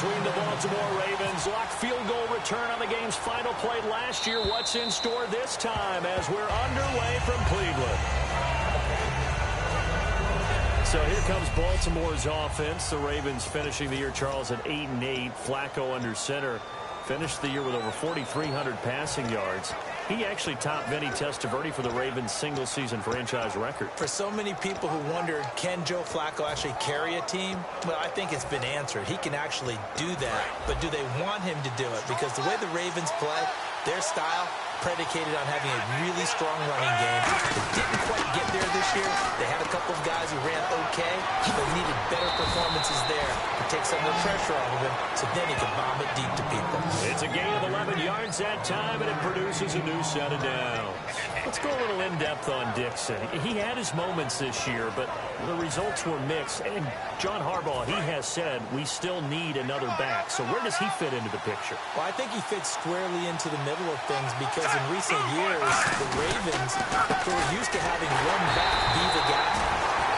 between the Baltimore Ravens. Locked field goal return on the game's final play last year. What's in store this time as we're underway from Cleveland? So here comes Baltimore's offense. The Ravens finishing the year, Charles, at 8-8. Flacco under center. Finished the year with over 4,300 passing yards. He actually topped Vinny Testaverde for the Ravens' single-season franchise record. For so many people who wondered, can Joe Flacco actually carry a team? Well, I think it's been answered. He can actually do that. But do they want him to do it? Because the way the Ravens play, their style predicated on having a really strong running game. They didn't quite get there this year. They had a couple of guys who ran okay, but needed better performances there to take some of the pressure off of him so then he could bomb it deep to people. It's a gain of 11 yards that time, and it produces a new set of downs. Let's go a little in-depth on Dixon. He had his moments this year, but the results were mixed. And John Harbaugh, he has said we still need another back. So where does he fit into the picture? Well, I think he fits squarely into the middle of things because in recent years, the Ravens, who are used to having one back be the guy,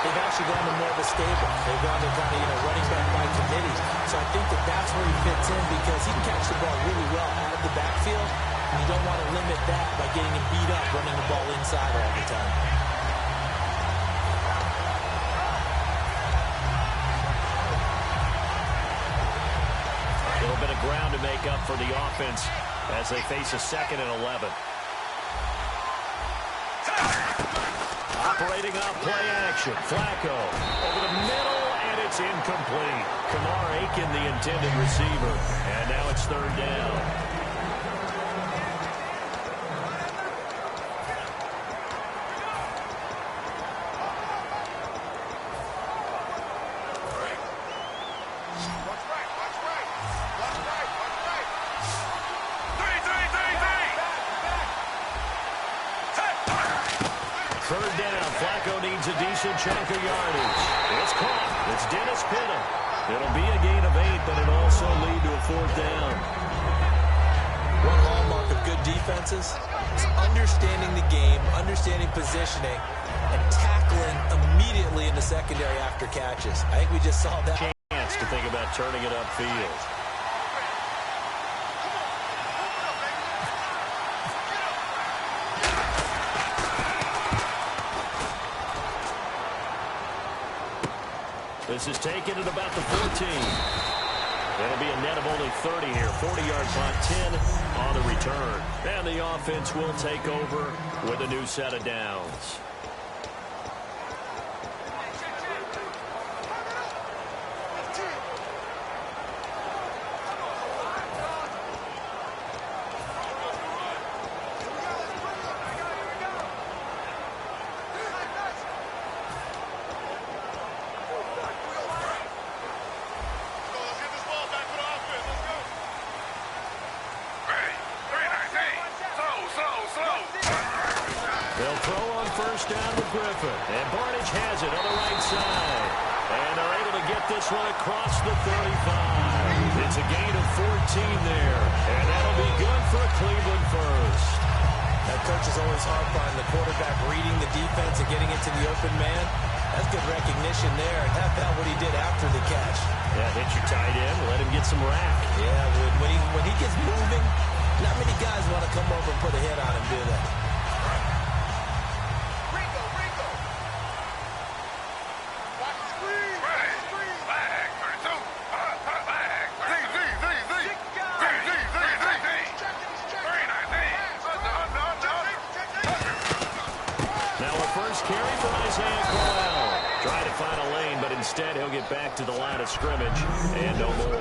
they've actually gone to more of a stable. They've gone to kind of, running back by committee. So I think that that's where he fits in because he can catch the ball really well out of the backfield. And you don't want to limit that by getting him beat up running the ball inside all the time. A little bit of ground to make up for the offense as they face a 2nd and 11. Operating off play action. Flacco over the middle, and it's incomplete. Kamar Aiken, the intended receiver. And now it's 3rd down. Chunk of yardage. It's caught. It's Dennis Pitta. It'll be a gain of 8, but it'll also lead to a 4th down. One hallmark of good defenses is understanding the game, understanding positioning, and tackling immediately in the secondary after catches. I think we just saw that. Chance to think about turning it upfield. This is taken at about the 14. It'll be a net of only 30 here. 40-yard punt, 10 on the return. And the offense will take over with a new set of downs. And Barnage has it on the right side. And they're able to get this one across the 35. It's a gain of 14 there. And that'll be good for a Cleveland first. That coach is always harped on the quarterback reading the defense and getting into the open man. That's good recognition there. And how about what he did after the catch? Yeah, hit your tight end. Let him get some rack. Yeah, when he gets moving, not many guys want to come over and put a hit on him, do they? Instead, he'll get back to the line of scrimmage and no more.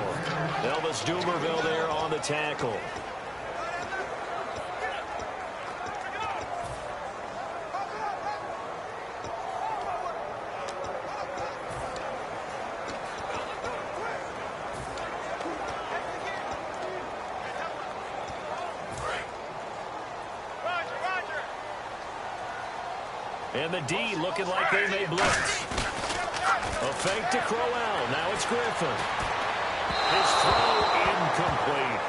Elvis Dumerville there on the tackle. And the D looking like they may blitz. A fake to Crowell. Now it's Griffin. His throw incomplete.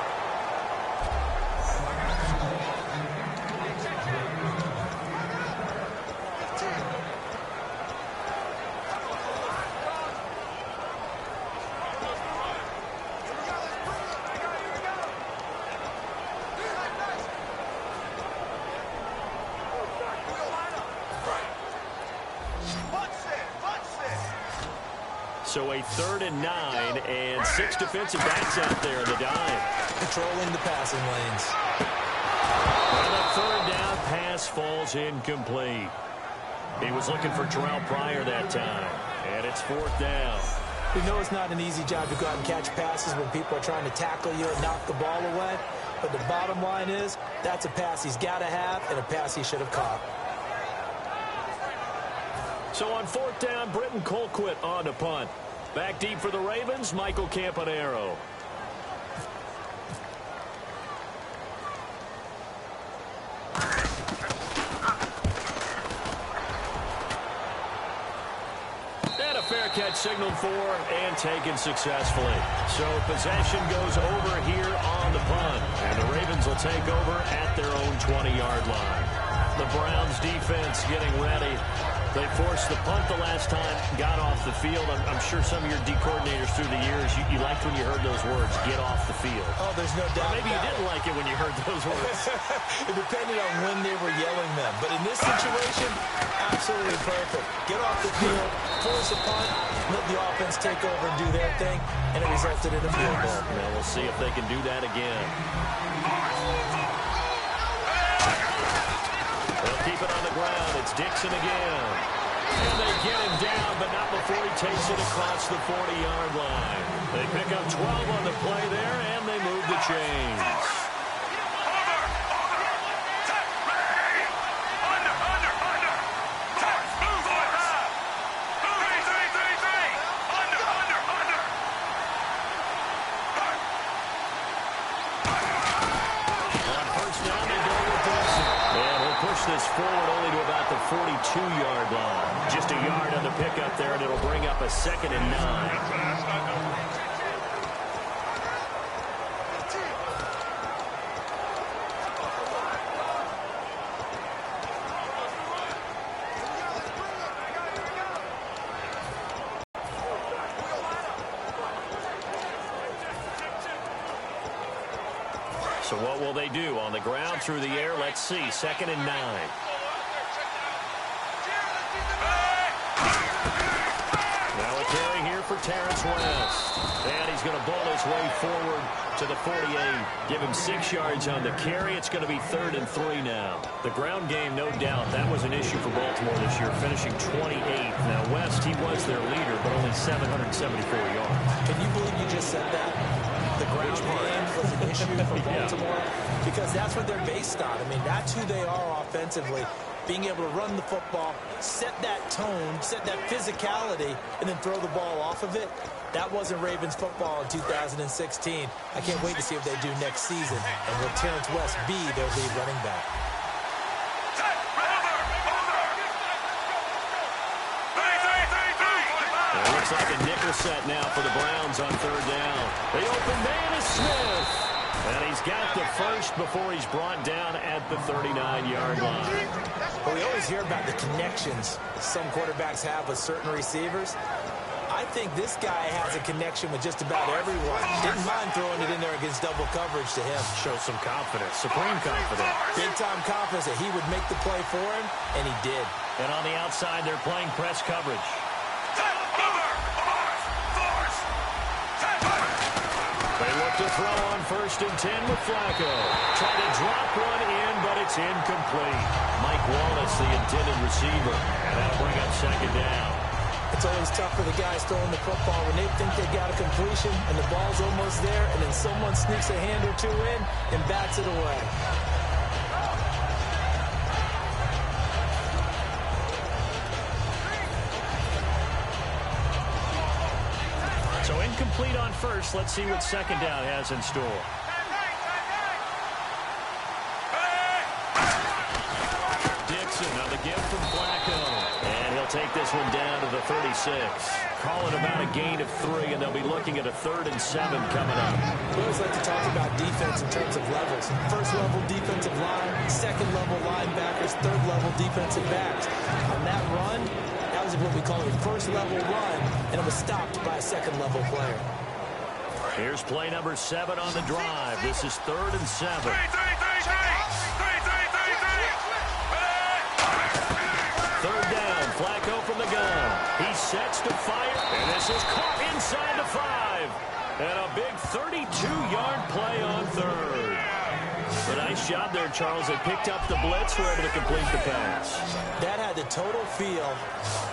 So a 3rd and 9 and 6 defensive backs out there in the dime. Controlling the passing lanes. And the 3rd down pass falls incomplete. He was looking for Terrell Pryor that time. And it's 4th down. We know it's not an easy job to go out and catch passes when people are trying to tackle you and knock the ball away. But the bottom line is, that's a pass he's got to have and a pass he should have caught. So on 4th down, Britton Colquitt on to punt. Back deep for the Ravens, Michael Campanaro. And a fair catch signaled for and taken successfully. So possession goes over here on the punt. And the Ravens will take over at their own 20-yard line. The Browns defense getting ready. They forced the punt the last time, got off the field. I'm sure some of your D coordinators through the years, you liked when you heard those words, get off the field. Oh, there's no doubt. Or maybe you didn't like it when you heard those words. It depended on when they were yelling them. But in this situation, absolutely perfect. Get off the field, force a punt, let the offense take over and do their thing, and it resulted in a field goal. Now we'll see if they can do that again. They'll keep it on the ground. It's Dixon again. And they get him down, but not before he takes it across the 40-yard line. They pick up 12 on the play there, and they move the chains. This forward only to about the 42-yard line. Just a yard on the pickup there, and it'll bring up a 2nd and 9. So what will they do? On the ground, through the air, let's see. 2nd and 9. Now a carry here for Terrence West. And he's going to ball his way forward to the 48. Give him 6 yards on the carry. It's going to be 3rd and 3 now. The ground game, no doubt, that was an issue for Baltimore this year, finishing 28th. Now West, he was their leader, but only 774 yards. Can you believe you just said that? The ground game was an issue for Baltimore because that's what they're based on. I mean, that's who they are offensively. Being able to run the football, set that tone, set that physicality, and then throw the ball off of it. That wasn't Ravens football in 2016. I can't wait to see what they do next season. And will Terrence West be their lead running back? It looks like a nickel set now for the Browns on 3rd down. They open man is Smith. And he's got the first before he's brought down at the 39-yard line. Well, we always hear about the connections some quarterbacks have with certain receivers. I think this guy has a connection with just about everyone. Didn't mind throwing it in there against double coverage to him. Show some confidence, supreme confidence. Big-time confidence that he would make the play for him, and he did. And on the outside, they're playing press coverage. They look to throw on 1st and 10 with Flacco. Trying to drop one in, but it's incomplete. Mike Wallace, the intended receiver. And that'll bring up 2nd down. It's always tough for the guys throwing the football when they think they got a completion and the ball's almost there, and then someone sneaks a hand or two in and bats it away. So incomplete on 1st. Let's see what 2nd down has in store. Dixon on the give from Flacco. And he'll take this one down to the 36. Call it about a gain of 3, and they'll be looking at a 3rd and 7 coming up. We always like to talk about defense in terms of levels. 1st level defensive line, 2nd level linebackers, 3rd level defensive backs. On that run, that was what we call a 1st level run, and it was stopped by a 2nd level player. Here's play number 7 on the drive. This is 3rd and 7. 3rd down, Flacco from the gun. He's sets to fire, and this is caught inside the 5. And a big 32-yard play on third. A nice job there, Charles. They picked up the blitz, were able to complete the pass. That had the total feel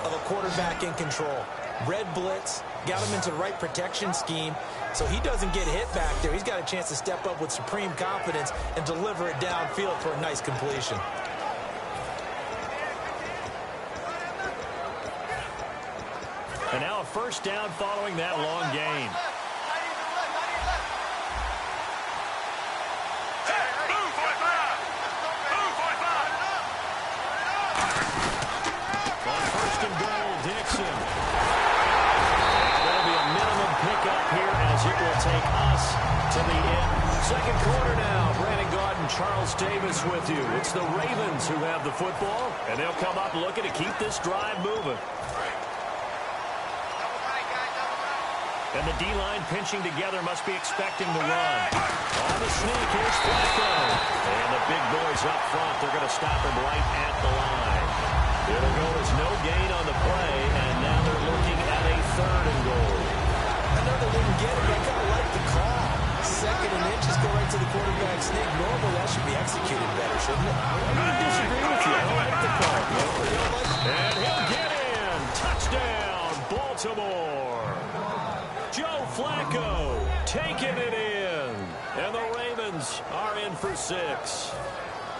of a quarterback in control. Red blitz, got him into the right protection scheme, so he doesn't get hit back there. He's got a chance to step up with supreme confidence and deliver it downfield for a nice completion. And now a first down following that long gain. On first and goal, Dixon. And that'll be a minimum pickup here as it will take us to the end. Second quarter now. Brandon Gaud and Charles Davis with you. It's the Ravens who have the football, and they'll come up looking to keep this drive moving. And the D-line pinching together must be expecting the run. On the sneak, here's Flacco. And the big boys up front, they're going to stop him right at the line. It'll go as no gain on the play, and now they're looking at a third and goal. I know they didn't get it, but I kind of like the call. Second and inches go right to the quarterback sneak. Normally, that should be executed better, shouldn't it? I'm going to disagree with you. I don't like the call. And he'll get in. Touchdown, Baltimore. Joe Flacco taking it in. And the Ravens are in for 6.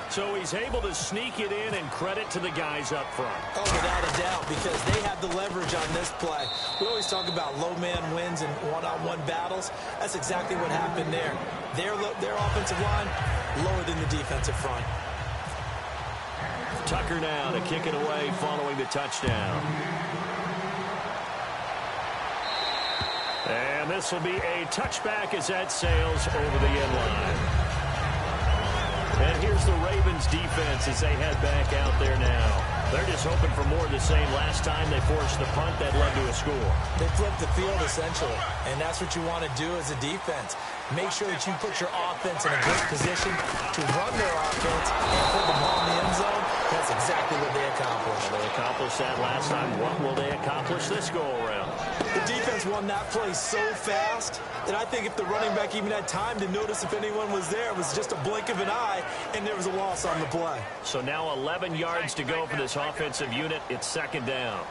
So he's able to sneak it in, and credit to the guys up front. Oh, without a doubt, because they have the leverage on this play. We always talk about low man wins in one-on-one battles. That's exactly what happened there. Their offensive line lower than the defensive front. Tucker now to kick it away following the touchdown. And this will be a touchback as that sails over the end line. And here's the Ravens defense as they head back out there now. They're just hoping for more of the same. Last time they forced the punt that led to a score. They flipped the field essentially, and that's what you want to do as a defense. Make sure that you put your offense in a good position to run their offense and put the ball in the end zone. That's exactly what they accomplished. Well, they accomplished that last time. What will they accomplish this go-around? The defense won that play so fast that I think if the running back even had time to notice if anyone was there, it was just a blink of an eye, and there was a loss on the play. So now 11 yards to go for this offensive unit. It's second down.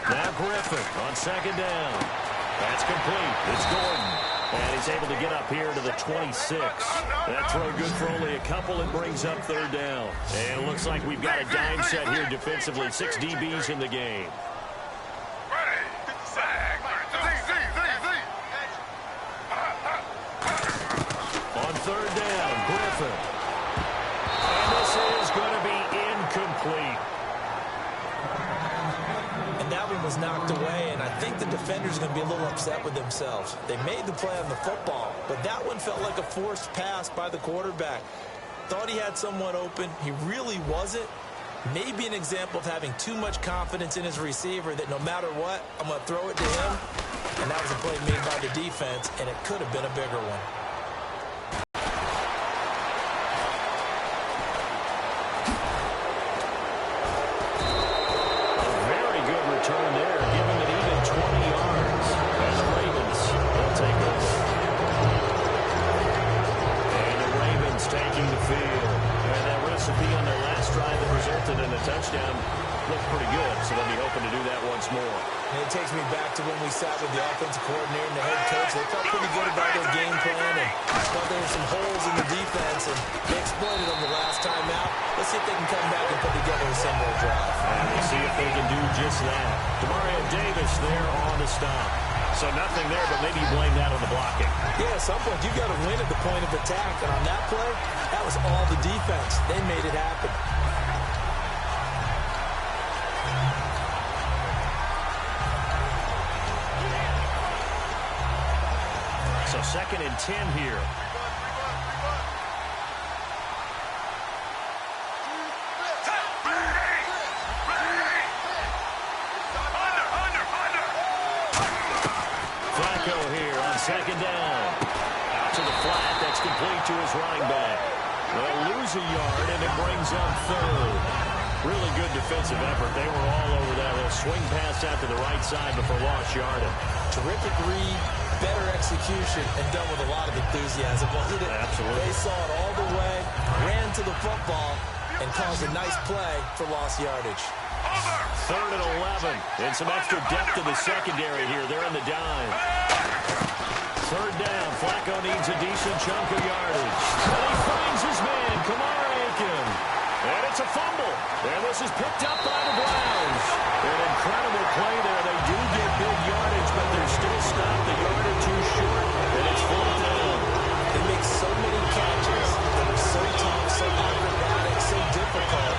Now Griffin on second down. That's complete. It's Gordon. And he's able to get up here to the 26. That throw good for only a couple. It brings up third down. And it looks like we've got a dime set here defensively. 6 DBs in the game. On third down, Griffin. And this is going to be incomplete. That one was knocked away, and I think the defender's going to be a little upset with themselves. They made the play on the football, but that one felt like a forced pass by the quarterback. Thought he had someone open. He really wasn't. Maybe an example of having too much confidence in his receiver that no matter what, I'm going to throw it to him. And that was a play made by the defense, and it could have been a bigger one. Touchdown looked pretty good, so they'll be hoping to do that once more. And it takes me back to when we sat with the offensive coordinator and the head coach. They felt pretty good about their game plan and thought there were some holes in the defense, and they exploited them the last time out. Let's see if they can come back and put together a similar drive. And we'll see if they can do just that. Demario Davis there on the stop. So nothing there, but maybe you blame that on the blocking. Yeah, at some point you got to win at the point of attack, and on that play, that was all the defense. They made it happen. So 2nd and 10 here. Flacco here on 2nd down. Out to the flat. That's complete to his running back. They'll lose a yard, and it brings up third. Really good defensive effort. They were all over that little swing pass out to the right side before lost yardage. Terrific read, better execution, and done with a lot of enthusiasm. Absolutely. They saw it all the way, ran to the football, and caused a nice play for lost yardage. Third and 11. And some extra depth to the secondary here. They're in the dime. Third down. Flacco needs a decent chunk of yardage. And he finds his man, Kamar Aiken. And it's a fumble. And this is picked up by the Browns. An incredible play there. They do get big yardage, but they're still stopped a yard or two short. And it's fourth down. They make so many catches that are so tough, so acrobatic, so difficult.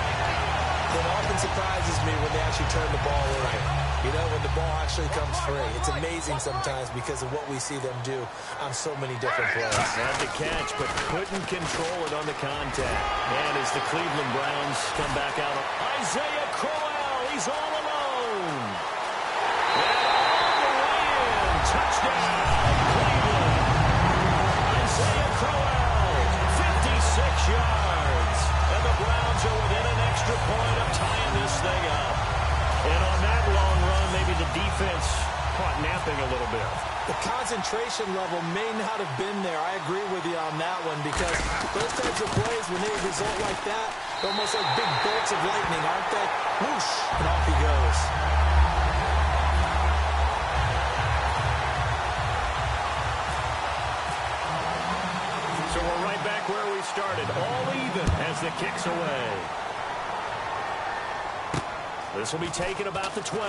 It often surprises me when they actually turn the ball in. You know, when the ball actually comes free. It's amazing sometimes because of what we see them do on so many different plays. Had the catch, but couldn't control it on the contact. And as the Cleveland Browns come back out, Isaiah Crowell, he's all alone. And all the way in. Touchdown, Cleveland. Isaiah Crowell, 56 yards. And the Browns are within an extra point of tying this thing up. And on that long run, maybe the defense caught napping a little bit. The concentration level may not have been there. I agree with you on that one because those types of plays, when they result like that, they're almost like big bolts of lightning, aren't they? Whoosh, and off he goes. So we're right back where we started, all even as the kick's away. This will be taken about the 12.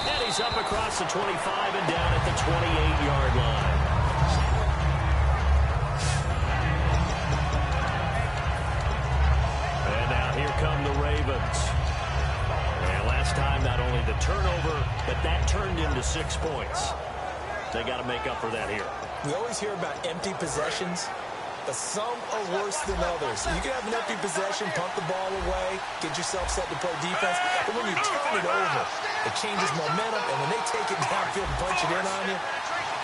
And he's up across the 25 and down at the 28-yard line. And now here come the Ravens. And last time, not only the turnover, but that turned into 6 points. They got to make up for that here. We always hear about empty possessions, but some are worse than others. You can have an empty possession, punt the ball away, get yourself set to play defense, but when you turn it over, it changes momentum, and when they take it downfield and punch it in on you,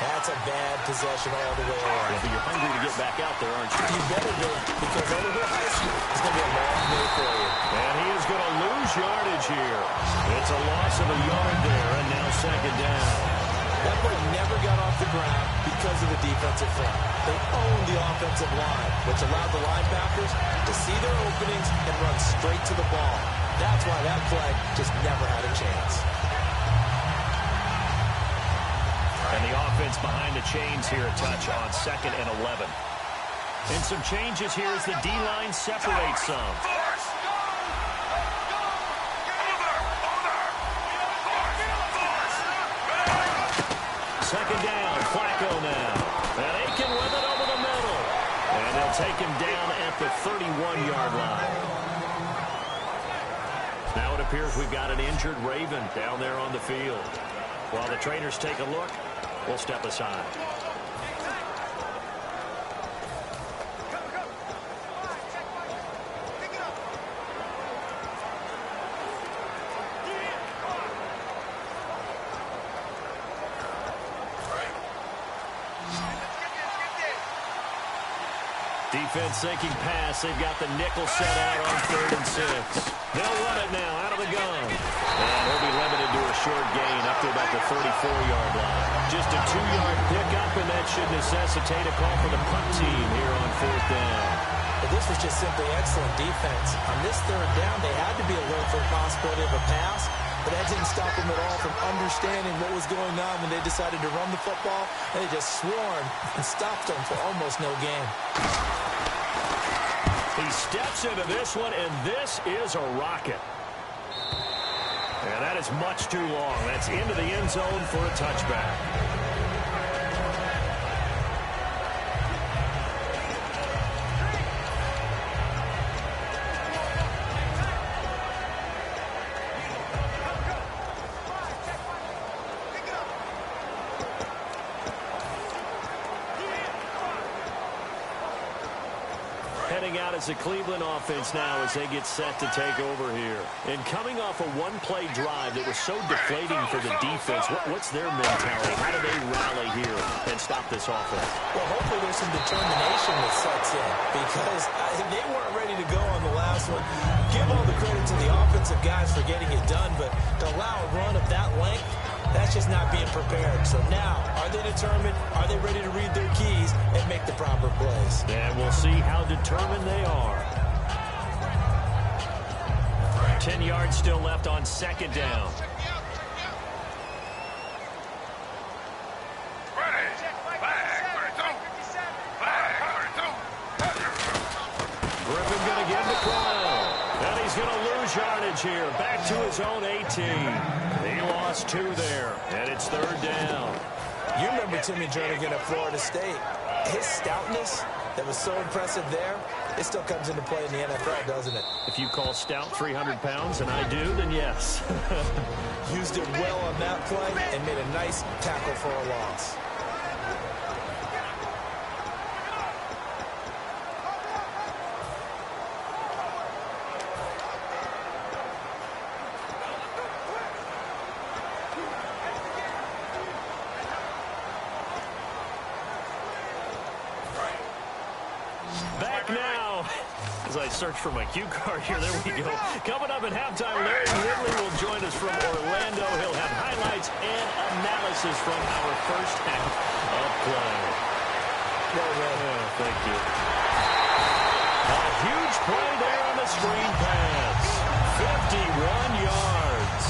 that's a bad possession all the way around. Yeah, but you're hungry to get back out there, aren't you? You better be, because otherwise it's going to be a long day for you. And he is going to lose yardage here. It's a loss of a yard there, and now second down. That play never got off the ground because of the defensive front. They owned the offensive line, which allowed the linebackers to see their openings and run straight to the ball. That's why that play just never had a chance. And the offense behind the chains here a touch on 2nd and 11. And some changes here as the D-line separates some. Second down, Flacco now. And Aiken with it over the middle. And they'll take him down at the 31-yard line. Now it appears we've got an injured Raven down there on the field. While the trainers take a look, we'll step aside. Defense thinking pass. They've got the nickel set out on 3rd and 6. They'll run it now out of the gun. And he'll be limited to a short gain up to about the 34-yard line. Just a 2-yard pickup, and that should necessitate a call for the punt team here on 4th down. But this was just simply excellent defense. On this 3rd down, they had to be alert for the possibility of a pass, but that didn't stop them at all from understanding what was going on when they decided to run the football, and they just swarmed and stopped them for almost no gain. He steps into this one, and this is a rocket. And that is much too long. That's into the end zone for a touchback. playing out as a Cleveland offense now as they get set to take over here. And coming off a one-play drive that was so deflating for the defense, what's their mentality? How do they rally here and stop this offense? Well, hopefully there's some determination that sets in because they weren't ready to go on the last one. Give all the credit to the offensive guys for getting it done, but to allow a run of that length, that's just not being prepared. So now, are they determined? Are they ready to read their keys and make the proper plays? And we'll see how determined they are. 10 yards still left on second down. Griffin going to give the Crown. And he's going to lose yardage here. Back to his own 18. He lost 2 there, and it's third down. You remember Timmy Jernigan at Florida State. His stoutness that was so impressive there, it still comes into play in the NFL, doesn't it? If you call stout 300 pounds, and I do, then yes. Used it well on that play and made a nice tackle for a loss. As I search for my cue card here, there we go. Coming up at halftime, Larry Ridley will join us from Orlando. He'll have highlights and analysis from our first half of play. Thank you. A huge play there on the screen pass. 51 yards.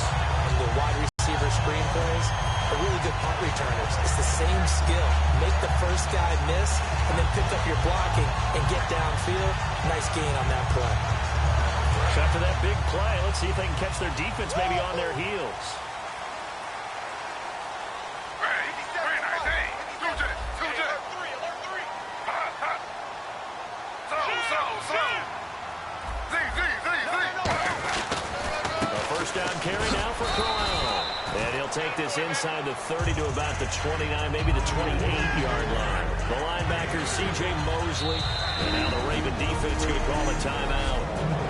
The wide receiver screen plays are really good punt returners. It's the same skill. Make the first guy miss and then pick up your blocking and get downfield. Nice gain on that play. So after that big play, let's see if they can catch their defense maybe on their heels. A first down carry now for Corral. And he'll take this inside the 30 to about the 29, maybe the 28-yard line. The linebacker, C.J. Mosley. And now the Raven defense going to call a timeout.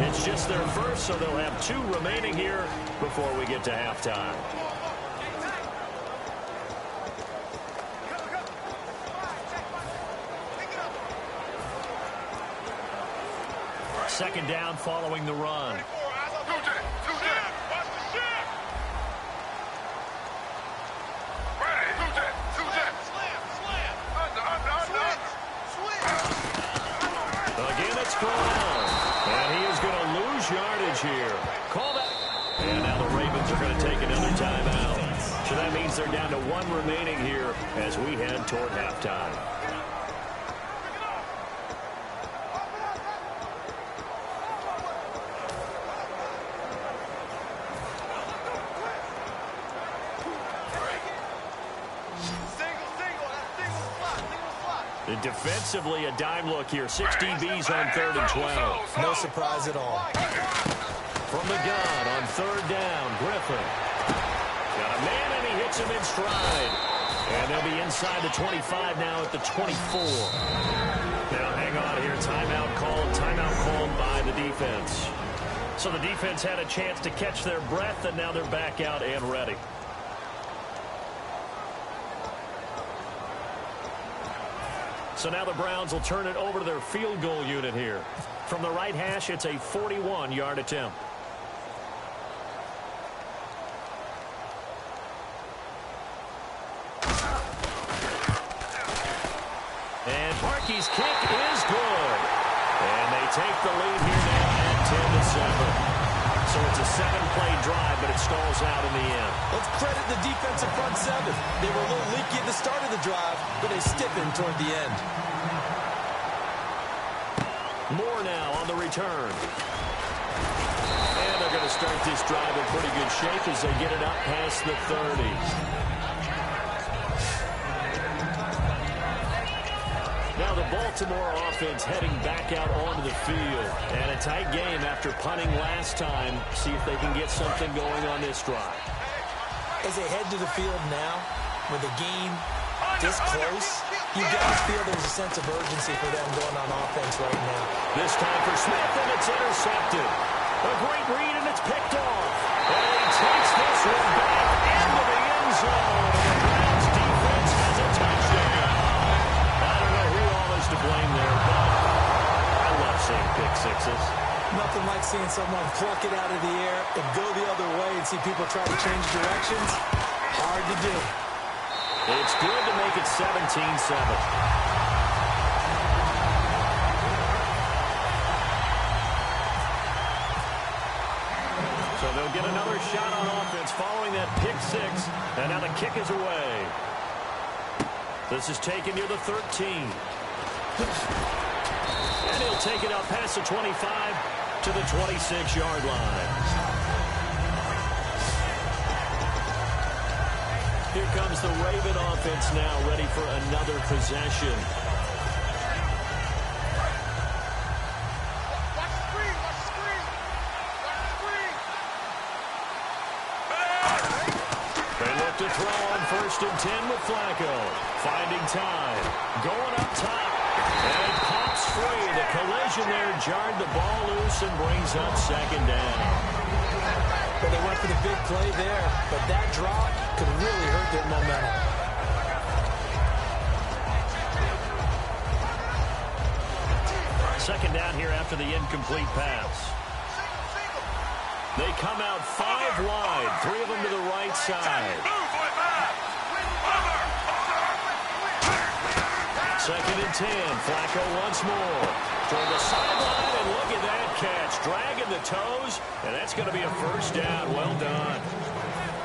It's just their first, so they'll have 2 remaining here before we get to halftime. Second down following the run. Again, it's Corral. And he is going to lose yardage here. Call that. And now the Ravens are going to take another timeout. So that means they're down to 1 remaining here as we head toward halftime. Defensively, a dime look here. 6 DBs on 3rd and 12. No surprise at all. From the gun on 3rd down, Griffin. Got a man, and he hits him in stride. And they'll be inside the 25 now at the 24. Now, hang on here. Timeout called by the defense. So the defense had a chance to catch their breath, and now they're back out and ready. So now the Browns will turn it over to their field goal unit here. From the right hash, it's a 41-yard attempt. And Parkey's kick is good. And they take the lead here now at 10-7. So it's a 7-play drive, but it stalls out in the end. Let's credit the defensive front 7. They were a little leaky at the start of the drive, but they stiffened toward the end. Moore now on the return. And they're going to start this drive in pretty good shape as they get it up past the 30. Now the Baltimore offense heading back out onto the field. And a tight game after punting last time. See if they can get something going on this drive. As they head to the field now, with a game this close, You guys feel there's a sense of urgency for them going on offense right now. This time for Smith, and it's intercepted. A great read, and it's picked off. And he takes this one back into the end zone. The Browns defense has a touchdown. I don't know who all is to blame there, but I love seeing pick sixes. Nothing like seeing someone pluck it out of the air and go the other way and see people try to change directions. Hard to do. It's good to make it 17-7. So they'll get another shot on offense following that pick six. And now the kick is away. This is taken near the 13. And he'll take it out past the 25 to the 26-yard line. Here comes the Raven offense now, ready for another possession. They look to throw on 1st and 10 with Flacco. Finding time. Going up top. And it pops free. The collision there jarred the ball loose and brings up 2nd down. Well, they went for the big play there, but that drop could really hurt their momentum. 2nd down here after the incomplete pass. They come out 5 wide, 3 of them to the right side. 2nd and 10. Flacco once more. Toward the sideline, and look at that catch. Dragging the toes, and that's going to be a 1st down. Well done.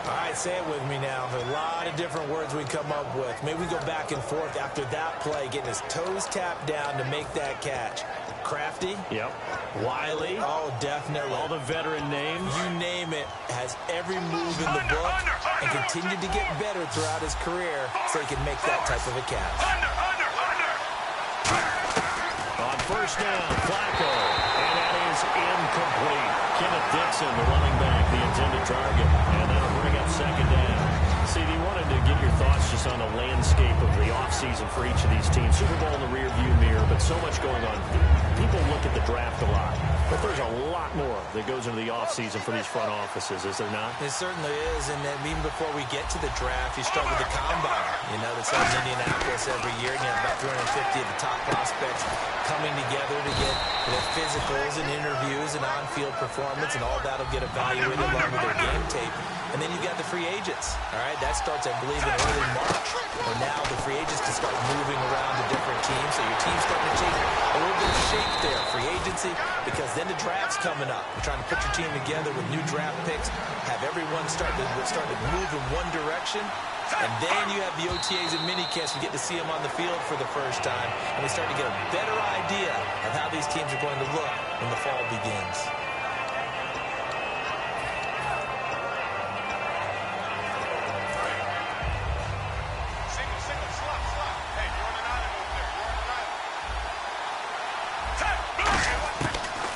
All right, say it with me now. There are a lot of different words we come up with. Maybe we go back and forth after that play, getting his toes tapped down to make that catch. Crafty. Yep. Wiley. Oh, definitely. All the veteran names. You name it. Has every move in the book and continued to get better throughout his career so he can make that type of a catch. On 1st down, Flacco. And that is incomplete. Kenneth Dixon, the running back, the intended target. And that'll bring up 2nd down. See, he wanted to get your thoughts just on the landscape of the offseason for each of these teams. Super Bowl in the rearview mirror, but so much going on. People look at the draft a lot, but there's a lot more that goes into the offseason for these front offices, is there not? It certainly is, and then even before we get to the draft, you start with the combine. You know, that's in Indianapolis every year, and you have about 350 of the top prospects coming together to get their physicals and interviews and on-field performance, and all that'll get evaluated along with their game tape. And then you got the free agents, all right? That starts, I believe, in early March, where now the free agents can start moving around to different teams, so your team's starting to change a little bit of shape there, free agency, because then the draft's coming up. You're trying to put your team together with new draft picks, have everyone start to move in one direction, and then you have the OTAs and minicamps. You get to see them on the field for the first time, and we start to get a better idea of how these teams are going to look when the fall begins.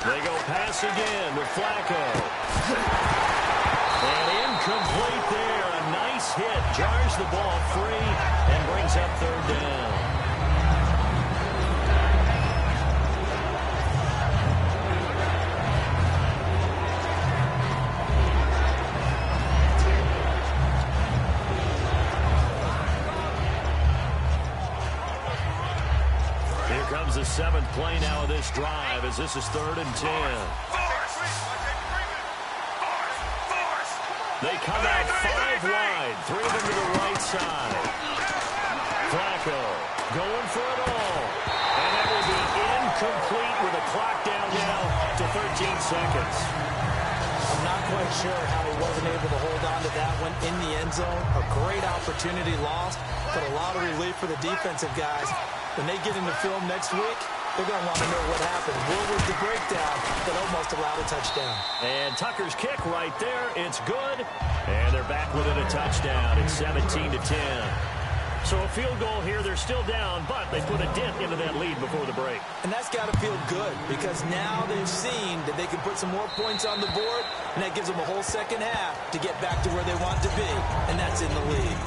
They go pass again with Flacco. And incomplete there. A nice hit. Jars the ball free and brings up 3rd down. Here comes the 7th play now of this drive as this is 3rd and 10. They come out 5 wide, 3 of them to the right side. Flacco going for it all. And that will be incomplete with a clock down now to 13 seconds. I'm not quite sure how he wasn't able to hold on to that one in the end zone. A great opportunity lost, but a lot of relief for the defensive guys. When they get into film next week, they're going to want to know what happened. What was the breakdown that almost allowed a touchdown? And Tucker's kick right there. It's good. And they're back within a touchdown. It's 17-10. So a field goal here. They're still down, but they put a dent into that lead before the break. And that's got to feel good because now they've seen that they can put some more points on the board, and that gives them a whole second half to get back to where they want to be, and that's in the lead.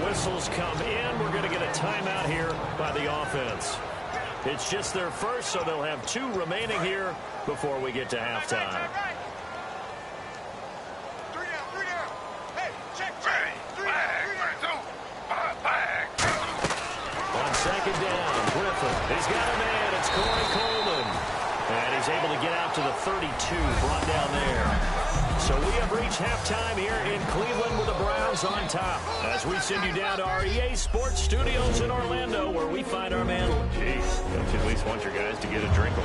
whistles come in. We're going to get a timeout here by the offense. It's just their first, so they'll have 2 remaining here before we get to halftime. On second down, Griffin. He's got a man. It's Corey Coleman. And he's able to get out to the 32, brought down there. So we have reached halftime here in Cleveland with the Browns on top. As we send you down to our EA Sports Studios in Orlando, where we find our man. Jeez, don't you at least want your guys to get a drink?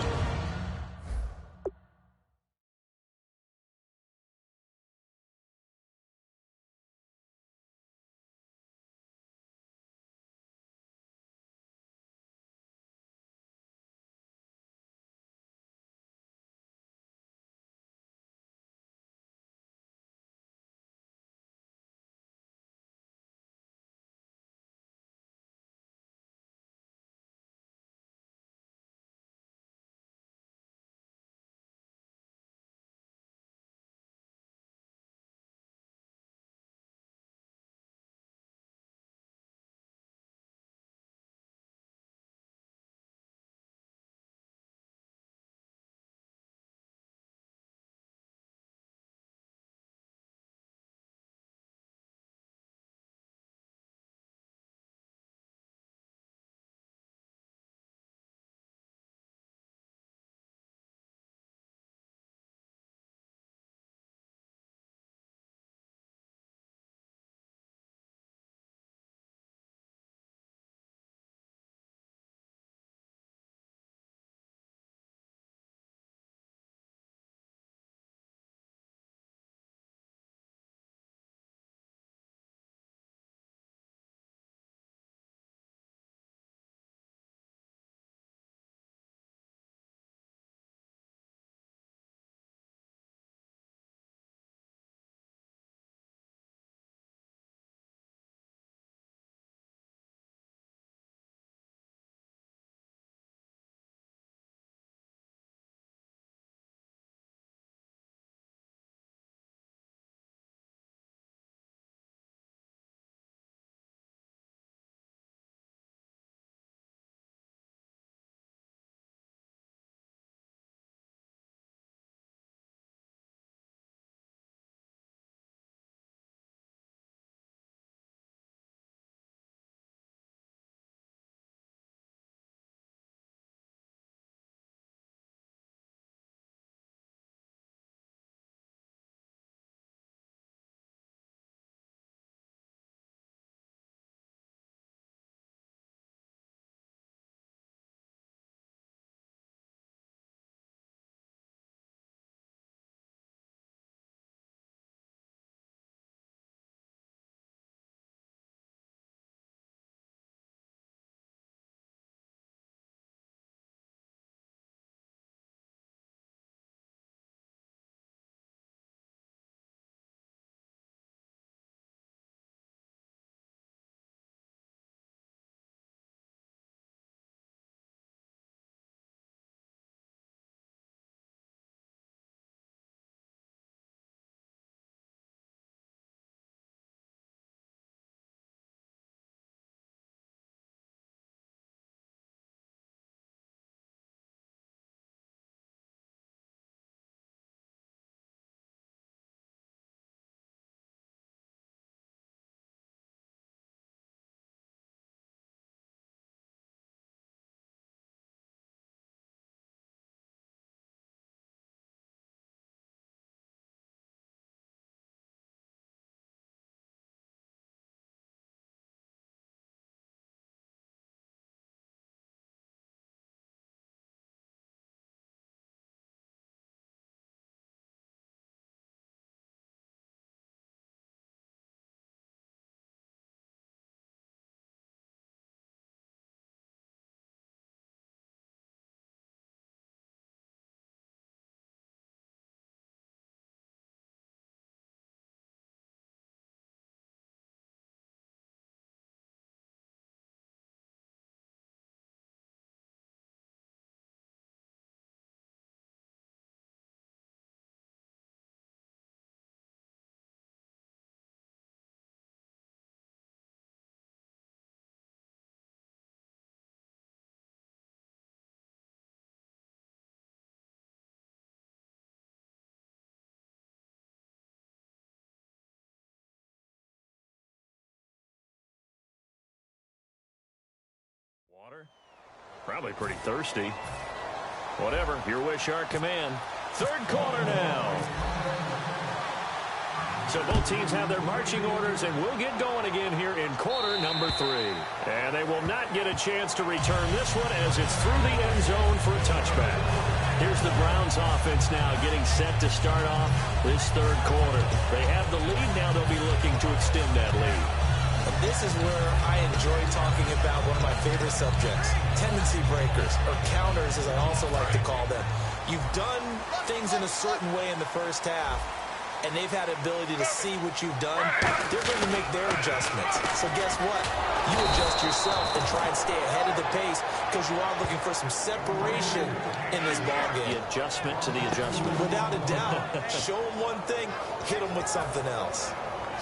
Probably pretty thirsty. Whatever, your wish, our command. Third quarter now. So both teams have their marching orders, and we'll get going again here in quarter number 3. And they will not get a chance to return this one as it's through the end zone for a touchback. Here's the Browns offense now getting set to start off this third quarter. They have the lead now. They'll be looking to extend that lead. And this is where I enjoy talking about one of my favorite subjects, tendency breakers, or counters as I also like to call them. You've done things in a certain way in the first half, and they've had the ability to see what you've done. They're going to make their adjustments. So guess what? You adjust yourself and try and stay ahead of the pace because you are looking for some separation in this ballgame. The adjustment to the adjustment. Without a doubt. Show them one thing, hit them with something else.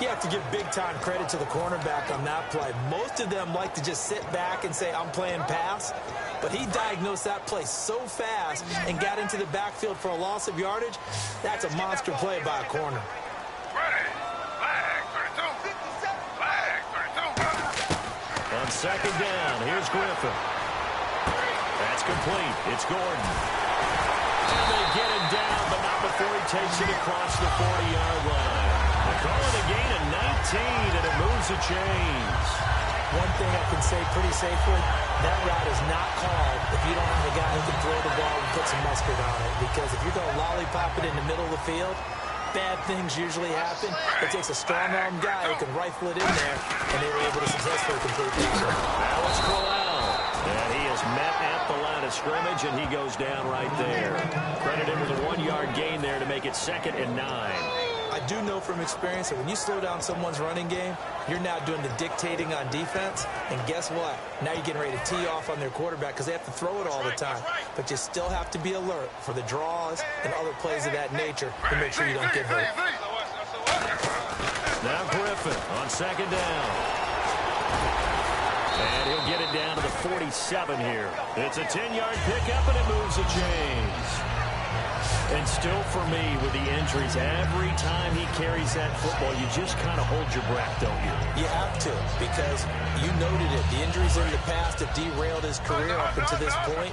You have to give big-time credit to the cornerback on that play. Most of them like to just sit back and say, I'm playing pass. But he diagnosed that play so fast and got into the backfield for a loss of yardage. That's a monster play by a corner. On second down, here's Griffin. That's complete. It's Gordon. And they get him down, but not before he takes it across the 40-yard line. They call it a gain of 19, and it moves the chains. One thing I can say pretty safely, that route is not called if you don't have a guy who can throw the ball and put some mustard on it. Because if you're going to lollipop it in the middle of the field, bad things usually happen. It takes a strong-arm guy who can rifle it in there, and they were able to successfully complete that. Now it's Corral. And he is met at the line of scrimmage, and he goes down right there. Credit him with a 1-yard gain there to make it 2nd and 9. I do know from experience that when you slow down someone's running game, you're now doing the dictating on defense. And guess what? Now you're getting ready to tee off on their quarterback because they have to throw it all the time. But you still have to be alert for the draws and other plays of that nature to make sure you don't get hurt. Now Griffin on second down. And he'll get it down to the 47 here. It's a 10-yard pickup, and it moves the chains. And still for me, with the injuries, every time he carries that football, you just kind of hold your breath, don't you? You have to, because you noted it. The injuries in the past have derailed his career up until this point.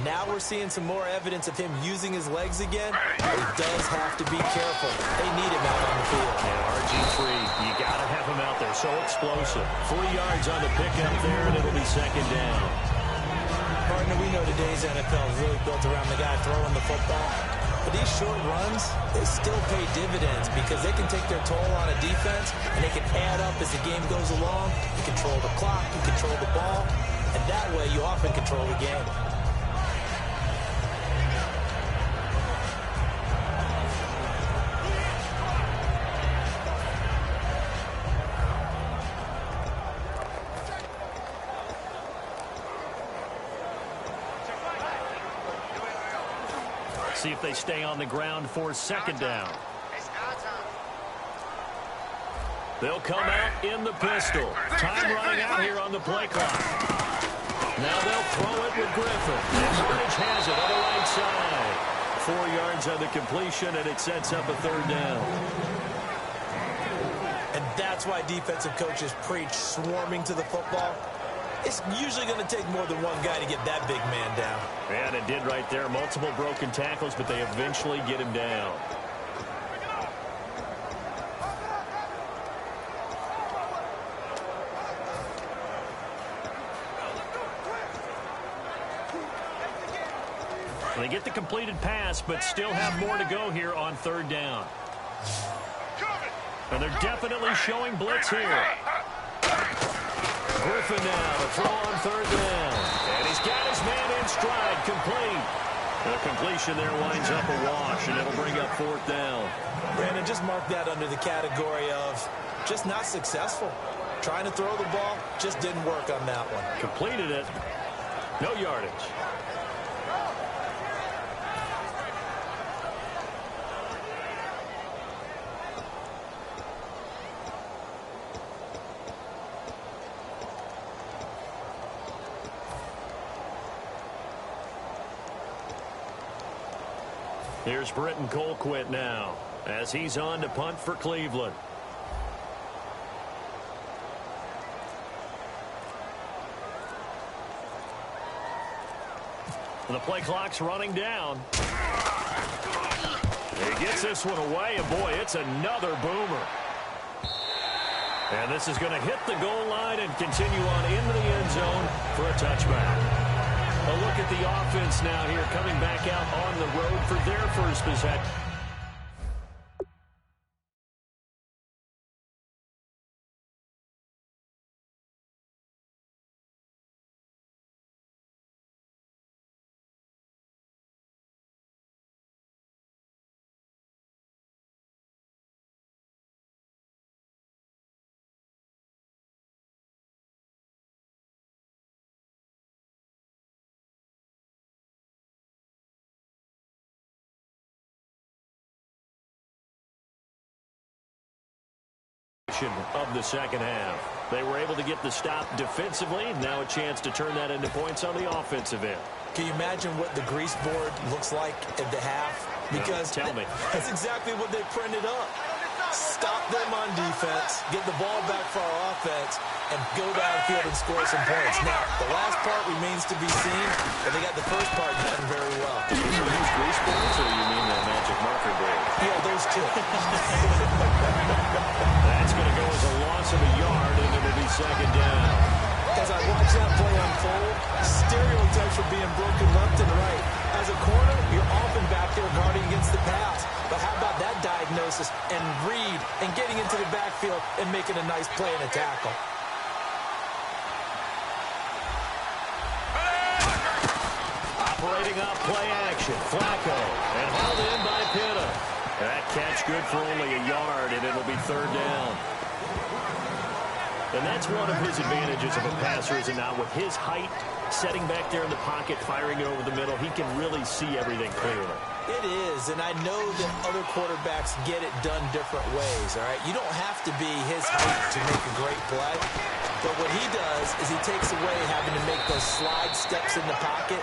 Now we're seeing some more evidence of him using his legs again. But he does have to be careful. They need him out on the field. Yeah, RG3, you got to have him out there. So explosive. 3 yards on the pickup there, and it'll be second down. Partner, we know today's NFL is really built around the guy throwing the football. But these short runs, they still pay dividends because they can take their toll on a defense, and they can add up as the game goes along. You control the clock, you control the ball, and that way you often control the game. See if they stay on the ground for second down. They'll come out in the pistol. Time running out here on the play clock. Now they'll throw it with Griffin. And Bridge has it on the right side. 4 yards on the completion, and it sets up a third down. And that's why defensive coaches preach swarming to the football. It's usually going to take more than one guy to get that big man down. And it did right there. Multiple broken tackles, but they eventually get him down. They get the completed pass, but still have more to go here on third down. And they're definitely showing blitz here. Griffin now to throw on third down. And he's got his man in stride, complete. The completion there winds up a wash, and it'll bring up fourth down. Brandon, just mark that under the category of just not successful. Trying to throw the ball, just didn't work on that one. Completed it. No yardage. Here's Britton Colquitt now as he's on to punt for Cleveland. The play clock's running down. He gets this one away, and boy, it's another boomer. And this is going to hit the goal line and continue on into the end zone for a touchback. A look at the offense now here, coming back out on the road for their first possession. Of the second half. They were able to get the stop defensively. Now a chance to turn that into points on the offensive end. Can you imagine what the grease board looks like at the half? Because tell me. That's exactly what they printed up. Stop them on defense, get the ball back for our offense, and go downfield and score some points. Now, the last part remains to be seen, but they got the first part done very well. Did you use grease boards, or you mean the magic marker board? Yeah, those two. That's going to go as a loss of a yard, and it'll be second down. As I watch that play unfold, stereotypes are being broken left and right. As a corner, you're often back there guarding against the pass. But how about that diagnosis and read and getting into the backfield and making a nice play and a tackle? Operating off play action. Flacco. And hauled in by Pitta. That catch good for only a yard, and it'll be third down. And that's one of his advantages of a passer, is it not? With his height, setting back there in the pocket, firing it over the middle, he can really see everything clearly. It is, and I know that other quarterbacks get it done different ways, all right? You don't have to be his height to make a great play, but what he does is he takes away having to make those slide steps in the pocket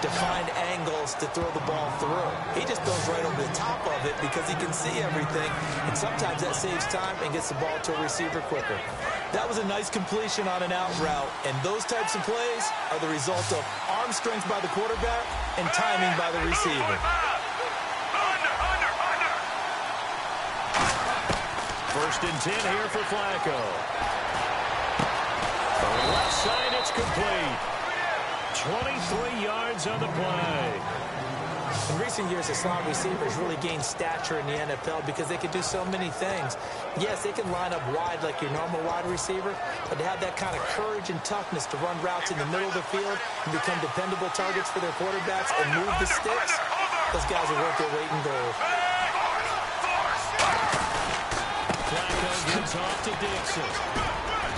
to find angles to throw the ball through. He just goes right over the top of it because he can see everything, and sometimes that saves time and gets the ball to a receiver quicker. That was a nice completion on an out route, and those types of plays are the result of arm strength by the quarterback and timing by the receiver. First and 10 here for Flacco. On the left side, it's complete. 23 yards on the play. In recent years, the slot receivers really gained stature in the NFL because they can do so many things. Yes, they can line up wide like your normal wide receiver, but to have that kind of courage and toughness to run routes in the middle of the field and become dependable targets for their quarterbacks and move the sticks, those guys are worth their weight in gold. Flacco gives off to Dixon.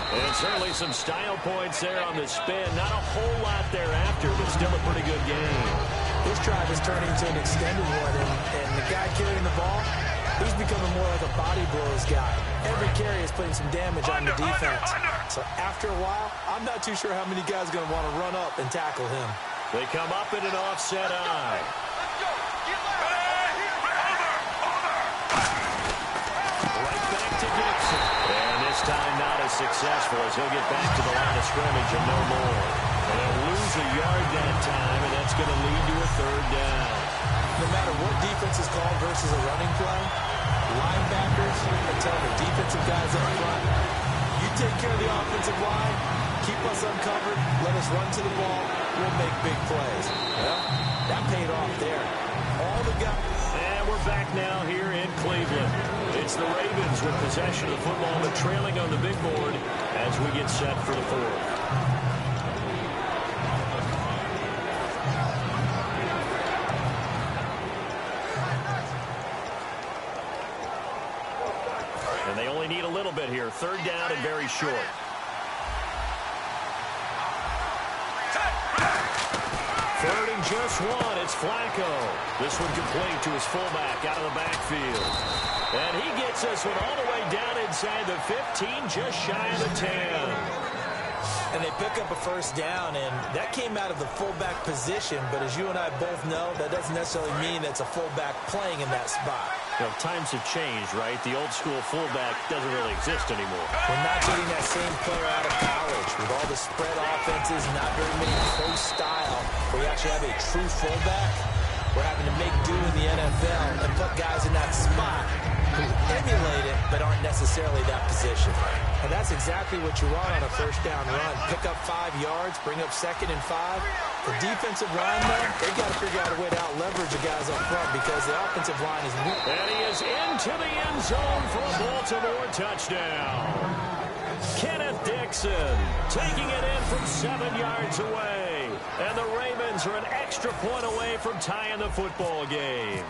And certainly some style points there on the spin. Not a whole lot thereafter, but still a pretty good game. This drive is turning into an extended one, and the guy carrying the ball, he's becoming more like a body blows guy. Every carry is putting some damage on the defense. So after a while, I'm not too sure how many guys are going to want to run up and tackle him. They come up in an offset eye. Right back to Dixon. And this time not as successful as he'll get back to the line of scrimmage and no more. And they'll lose a yard that time, and that's going to lead to a third down. No matter what defense is called versus a running play, linebackers are telling the defensive guys up front, you take care of the offensive line, keep us uncovered, let us run to the ball, we'll make big plays. Well, that paid off there. All the guys... And we're back now here in Cleveland. It's the Ravens with possession of the football, but trailing on the big board as we get set for the fourth. And they only need a little bit here. Third down and very short. Third and just one. It's Flacco. This one complete to his fullback out of the backfield. And he gets this one all the way down inside the 15, just shy of the 10. And they pick up a first down, and that came out of the fullback position. But as you and I both know, that doesn't necessarily mean that's a fullback playing in that spot. You know, times have changed, right? The old school fullback doesn't really exist anymore. We're not getting that same player out of college. With all the spread offenses, not very many pro style, where you actually have a true fullback. We're having to make do in the NFL and put guys in that spot who emulate it but aren't necessarily that position. And that's exactly what you want on a first down run. Pick up 5 yards, bring up 2nd and 5. The defensive line, though, they've got to figure out a way to out-leverage the guys up front because the offensive line is weak. And he is into the end zone for a Baltimore touchdown. Kenneth Dixon taking it in from 7 yards away. And the Ravens are an extra point away from tying the football game.